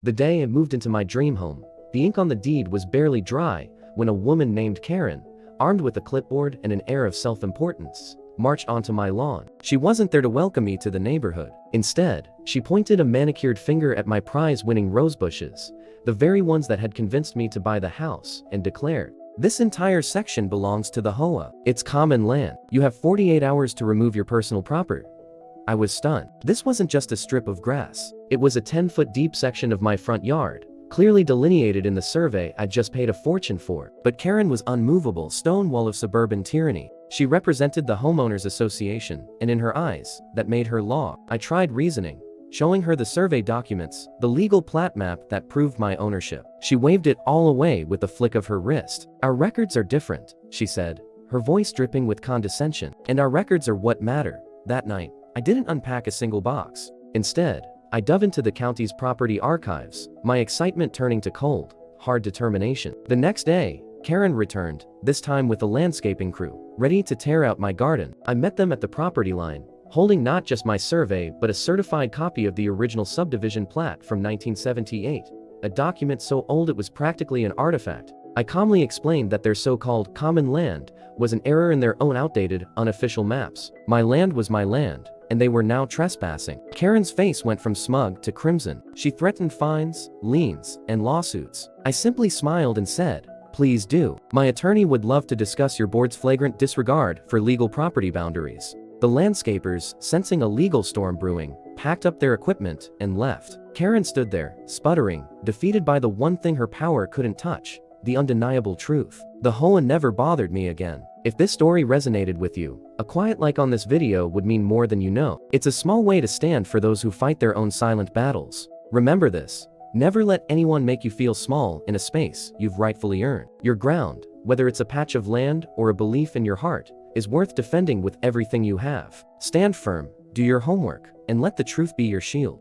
The day I moved into my dream home, the ink on the deed was barely dry when a woman named Karen, armed with a clipboard and an air of self-importance, marched onto my lawn. She wasn't there to welcome me to the neighborhood. Instead, she pointed a manicured finger at my prize-winning rose bushes, the very ones that had convinced me to buy the house, and declared, "This entire section belongs to the HOA. It's common land. You have 48 hours to remove your personal property." I was stunned. This wasn't just a strip of grass. It was a 10-foot deep section of my front yard, clearly delineated in the survey I'd just paid a fortune for. But Karen was unmovable stone wall of suburban tyranny. She represented the homeowners association, and in her eyes, that made her law. I tried reasoning, showing her the survey documents, the legal plat map that proved my ownership. She waved it all away with a flick of her wrist. "Our records are different," she said, her voice dripping with condescension. "And our records are what matter." That night, I didn't unpack a single box. Instead, I dove into the county's property archives, my excitement turning to cold, hard determination. The next day, Karen returned, this time with a landscaping crew, ready to tear out my garden. I met them at the property line, holding not just my survey but a certified copy of the original subdivision plat from 1978, a document so old it was practically an artifact. I calmly explained that their so-called common land was an error in their own outdated, unofficial maps. My land was my land, and they were now trespassing. Karen's face went from smug to crimson. She threatened fines, liens, and lawsuits. I simply smiled and said, "Please do. My attorney would love to discuss your board's flagrant disregard for legal property boundaries." The landscapers, sensing a legal storm brewing, packed up their equipment and left. Karen stood there, sputtering, defeated by the one thing her power couldn't touch, the undeniable truth. The HOA never bothered me again. If this story resonated with you, a quiet like on this video would mean more than you know. It's a small way to stand for those who fight their own silent battles. Remember this: never let anyone make you feel small in a space you've rightfully earned. Your ground, whether it's a patch of land or a belief in your heart, is worth defending with everything you have. Stand firm, do your homework, and let the truth be your shield.